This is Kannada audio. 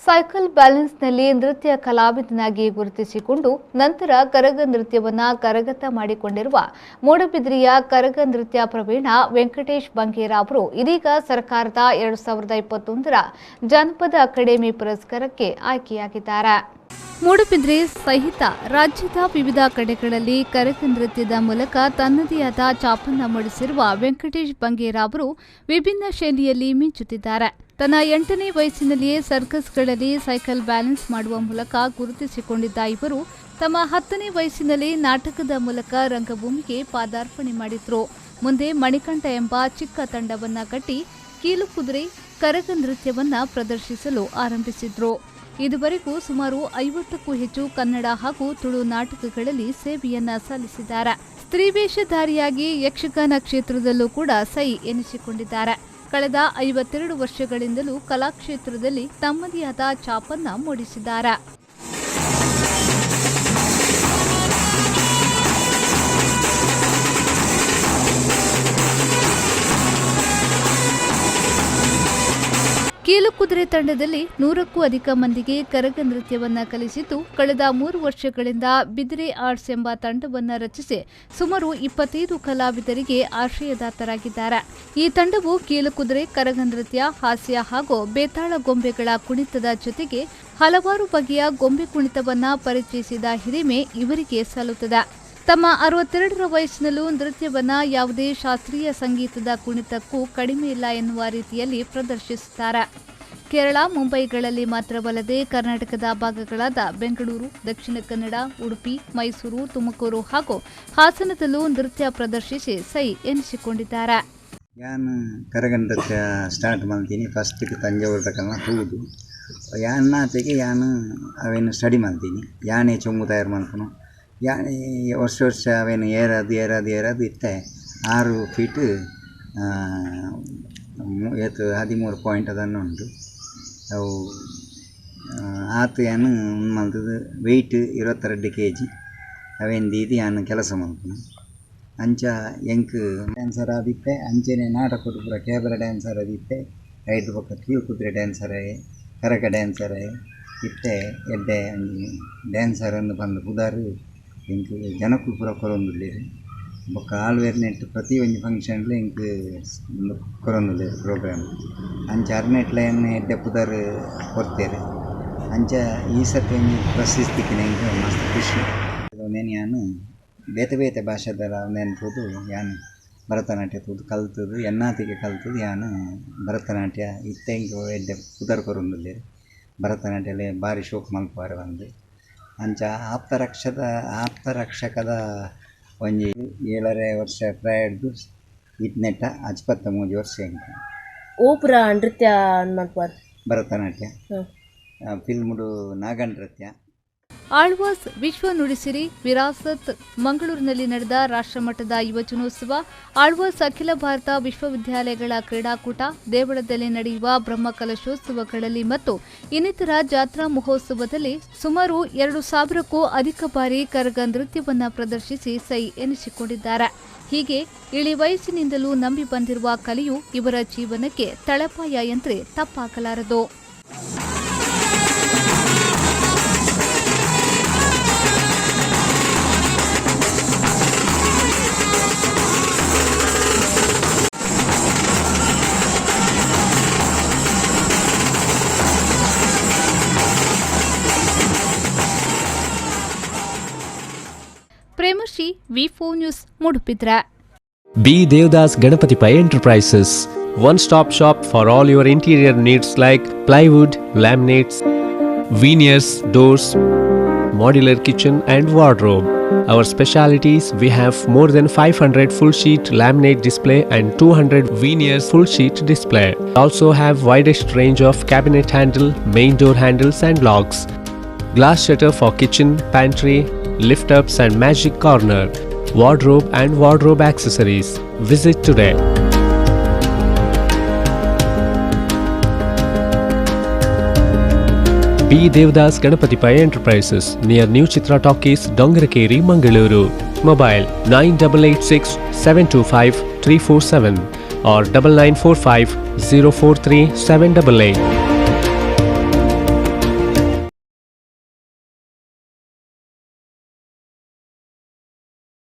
ಸೈಕಲ್ ಬ್ಯಾಲೆನ್ಸ್ನಲ್ಲಿ ನೃತ್ಯ ಕಲಾವಿದನಾಗಿ ಗುರುತಿಸಿಕೊಂಡು ನಂತರ ಕರಗ ನೃತ್ಯವನ್ನು ಕರಗತ ಮಾಡಿಕೊಂಡಿರುವ ಮೂಡಬಿದ್ರಿಯ ಕರಗ ನೃತ್ಯ ಪ್ರವೀಣ ವೆಂಕಟೇಶ್ ಬಂಗೇರ ಅವರು ಇದೀಗ ಸರ್ಕಾರದ 2021ರ ಜಾನಪದ ಅಕಾಡೆಮಿ ಪುರಸ್ಕಾರಕ್ಕೆ ಆಯ್ಕೆಯಾಗಿದ್ದಾರೆ. ಮೂಡಬಿದ್ರೆ ಸಹಿತ ರಾಜ್ಯದ ವಿವಿಧ ಕಡೆಗಳಲ್ಲಿ ಕರಗ ನೃತ್ಯದ ಮೂಲಕ ತನ್ನದೇ ಆದ ಛಾಪನ್ನ ಮೂಡಿಸಿರುವ ವೆಂಕಟೇಶ್ ಬಂಗೇರ ಅವರು ವಿಭಿನ್ನ ಶೈಲಿಯಲ್ಲಿ ಮಿಂಚುತ್ತಿದ್ದಾರೆ. ತನ್ನ 8ನೇ ವಯಸ್ಸಿನಲ್ಲಿಯೇ ಸರ್ಕಸ್ಗಳಲ್ಲಿ ಸೈಕಲ್ ಬ್ಯಾಲೆನ್ಸ್ ಮಾಡುವ ಮೂಲಕ ಗುರುತಿಸಿಕೊಂಡಿದ್ದ ಇವರು ತಮ್ಮ 10ನೇ ವಯಸ್ಸಿನಲ್ಲಿ ನಾಟಕದ ಮೂಲಕ ರಂಗಭೂಮಿಗೆ ಪಾದಾರ್ಪಣೆ ಮಾಡಿದ್ರು. ಮುಂದೆ ಮಣಿಕಂಠ ಎಂಬ ಚಿಕ್ಕ ತಂಡವನ್ನ ಕಟ್ಟಿ ಕೀಲು ಕುದುರೆ ಕರಗ ನೃತ್ಯವನ್ನ ಪ್ರದರ್ಶಿಸಲು ಆರಂಭಿಸಿದ್ರು. ಇದುವರೆಗೂ ಸುಮಾರು 50ಕ್ಕೂ ಹೆಚ್ಚು ಕನ್ನಡ ಹಾಗೂ ತುಳು ನಾಟಕಗಳಲ್ಲಿ ಸೇವೆಯನ್ನ ಸಲ್ಲಿಸಿದ್ದಾರೆ. ಸ್ತ್ರೀ ವೇಷಧಾರಿಯಾಗಿ ಯಕ್ಷಗಾನ ಕ್ಷೇತ್ರದಲ್ಲೂ ಕೂಡ ಸೈ ಎನಿಸಿಕೊಂಡಿದ್ದಾರೆ. ಕಳೆದ 52 ವರ್ಷಗಳಿಂದಲೂ ಕಲಾಕ್ಷೇತ್ರದಲ್ಲಿ ತಮ್ಮದೇ ಆದ ಛಾಪನ್ನ ಮೂಡಿಸಿದ್ದಾರೆ. ಕೀಲು ಕುದುರೆ ತಂಡದಲ್ಲಿ 100ಕ್ಕೂ ಅಧಿಕ ಮಂದಿಗೆ ಕರಗ ನೃತ್ಯವನ್ನ ಕಲಿಸಿದ್ದು, ಕಳೆದ 3 ವರ್ಷಗಳಿಂದ ಬಿದ್ರೆ ಆರ್ಟ್ಸ್ ಎಂಬ ತಂಡವನ್ನ ರಚಿಸಿ ಸುಮಾರು 25 ಕಲಾವಿದರಿಗೆ ಆಶ್ರಯದಾತರಾಗಿದ್ದಾರೆ. ಈ ತಂಡವು ಕೀಲು ಕುದುರೆ, ಕರಗ ನೃತ್ಯ, ಹಾಸ್ಯ ಹಾಗೂ ಬೇತಾಳ ಗೊಂಬೆಗಳ ಕುಣಿತದ ಜೊತೆಗೆ ಹಲವಾರು ಬಗೆಯ ಗೊಂಬೆ ಕುಣಿತವನ್ನ ಪರಿಚಯಿಸಿದ ಹಿರಿಮೆ ಇವರಿಗೆ ಸಲ್ಲುತ್ತದೆ. ತಮ್ಮ 62ರ ವಯಸ್ಸಿನಲ್ಲೂ ನೃತ್ಯವನ್ನ ಯಾವುದೇ ಶಾಸ್ತ್ರೀಯ ಸಂಗೀತದ ಕುಣಿತಕ್ಕೂ ಕಡಿಮೆ ಇಲ್ಲ ಎನ್ನುವ ರೀತಿಯಲ್ಲಿ ಪ್ರದರ್ಶಿಸುತ್ತಾರೆ. ಕೇರಳ, ಮುಂಬೈಗಳಲ್ಲಿ ಮಾತ್ರವಲ್ಲದೆ ಕರ್ನಾಟಕದ ಭಾಗಗಳಾದ ಬೆಂಗಳೂರು, ದಕ್ಷಿಣ ಕನ್ನಡ, ಉಡುಪಿ, ಮೈಸೂರು, ತುಮಕೂರು ಹಾಗೂ ಹಾಸನದಲ್ಲೂ ನೃತ್ಯ ಪ್ರದರ್ಶಿಸಿ ಸೈ ಎನಿಸಿಕೊಂಡಿದ್ದಾರೆ. ಯಾನು ಕರಗ ನೃತ್ಯ ಸ್ಟಾರ್ಟ್ ಮಾಡ್ತೀನಿ. ಫಸ್ಟಿಗೆ ತಂಜಾವೂರು ತನಕ ಹೋಗುದು ಯಾನಾತೆಗೆ ಯಾನು ಅವೇನು ಸ್ಟಡಿ ಮಾಡ್ತೀನಿ. ಯಾನೇ ಚೊಂಗು ತಯಾರು ಮಾಡ್ಕೊಂಡು ಯಾನೇ ವರ್ಷ ಅವೇನು ಏರಾದು ಇತ್ತೆ 6 ಫೀಟ್ 13 ಪಾಯಿಂಟ್ ಅದನ್ನು ಉಂಟು. ಅವು ಆತು ಯಾನು ಮಲ್ತದ್ದು ವೆಯ್ಟ್ 22 kg ಅವೇನು ದೀದಿ ಯಾನು ಕೆಲಸ ಮಾಡ್ತೀನಿ. ಅಂಚ ಎಂಕ್ ಡ್ಯಾನ್ಸರ್ ಆದಿತ್ತೆ. ಅಂಚೆನೆ ನಾಟಕ ಪೂರ ಕೇಬಲ ಡ್ಯಾನ್ಸರ್ ಆದಿತ್ತೆ. ಐದು ಪಕ್ಕ ಕೀಲು ಕುದುರೆ ಡ್ಯಾನ್ಸರ್ ಕರಗ ಡ್ಯಾನ್ಸರ್ ಇತ್ತೆ. ಎಡ್ಡೆ ಡ್ಯಾನ್ಸರ್ ಅನ್ನು ಬಂದು ಪುದಾರು ಎಂಕ್ ಜನಕ್ಕೂ ಪೂರ ಕೊರೊಂದುಲ್ಲೇರು. ಬೊಕ್ಕ ಆಳ್ವೇರ್ ನೆಟ್ಟು ಪ್ರತಿ ಒಂದು ಫಂಕ್ಷನ್ಲು ಎಂಕ್ ಕೊರೊಂದುಲ್ಲೇರು ಪ್ರೋಗ್ರಾಮ್. ಅಂಚ ಅರ್ನೆಟ್ಲ ಎಡ್ಡೆ ಪುದಾರು ಕೊಡ್ತೇರು. ಅಂಚ ಈ ಸರ್ತಿ ಪ್ರಶಸ್ತಿಗೆ ಎಂಕ್ ಮಸ್ತ್ ಖುಷಿ. ನೇನು ಯಾನು ಬೇತೆ ಬೇತೆ ಭಾಷೆದಲ್ಲ ನೆನ್ಪುದು ಯಾನು ಭರತನಾಟ್ಯ ತೂದು ಕಲ್ತದು ಎನ್ನಾತಿಗೆ ಕಲ್ತದು ಯಾನು ಭರತನಾಟ್ಯ ಇತ್ತೆ ಇಂಕ ಎಡ್ಡೆ ಪುದರ್ ಕೊರೊಂದುಲ್ಲೇರು. ಭರತನಾಟ್ಯಲೆ ಭಾರಿ ಶೋಕ್ ಮಲ್ಪಾರೆ ಬಂದು ಅಂಚ ಆಪ್ತರಕ್ಷಕದ ಒಂಜಿ 7.5 ವರ್ಷ ಪ್ರಾಯಡ್ದು ಇತ್ನೆಟ್ಟ 53 ವರ್ಷ ಎಂಕ ಓಪುರ ನೃತ್ಯ ಭರತನಾಟ್ಯ ಫಿಲ್ಮ್ಡು ನಾಗ ನೃತ್ಯ. ಆಳ್ವಾಸ್ ವಿಶ್ವ ನುಡಿಸಿರಿ ವಿರಾಸತ್ ಮಂಗಳೂರಿನಲ್ಲಿ ನಡೆದ ರಾಷ್ಟ್ರಮಟ್ಟದ ಯುವಜನೋತ್ಸವ, ಆಳ್ವಾಸ್ ಅಖಿಲ ಭಾರತ ವಿಶ್ವವಿದ್ಯಾಲಯಗಳ ಕ್ರೀಡಾಕೂಟ, ದೇವಳದಲ್ಲಿ ನಡೆಯುವ ಬ್ರಹ್ಮಕಲಶೋತ್ಸವಗಳಲ್ಲಿ ಮತ್ತು ಇನ್ನಿತರ ಜಾತ್ರಾ ಮಹೋತ್ಸವದಲ್ಲಿ ಸುಮಾರು 2,000ಕ್ಕೂ ಅಧಿಕ ಬಾರಿ ಕರಗ ನೃತ್ಯವನ್ನ ಪ್ರದರ್ಶಿಸಿ ಸೈ ಎನಿಸಿಕೊಂಡಿದ್ದಾರೆ. ಹೀಗೆ ಇಳಿ ವಯಸ್ಸಿನಿಂದಲೂ ನಂಬಿ ಬಂದಿರುವ ಕಲೆಯು ಇವರ ಜೀವನಕ್ಕೆ ತಳಪಾಯ ಎಂದರೆ ತಪ್ಪಾಗಲಾರದು. Premashree V4 news Moodbidri. B. Devdas Ganapati Pai Enterprises, one-stop shop for all your interior needs like plywood, laminates, veneers, doors, modular kitchen and wardrobe. Our specialities: we have more than 500 full sheet laminate display and 200 veneers full sheet display. Also have widest range of cabinet handle, main door handles and locks, glass shutter for kitchen, pantry, lift ups and magic corner, wardrobe and wardrobe accessories. Visit today. B. Devdas Ganapati Pai Enterprises, near New Chitra Talkies, Dongarakeri, Mangaluru. Mobile 9886 725 347 or 9945 043 788.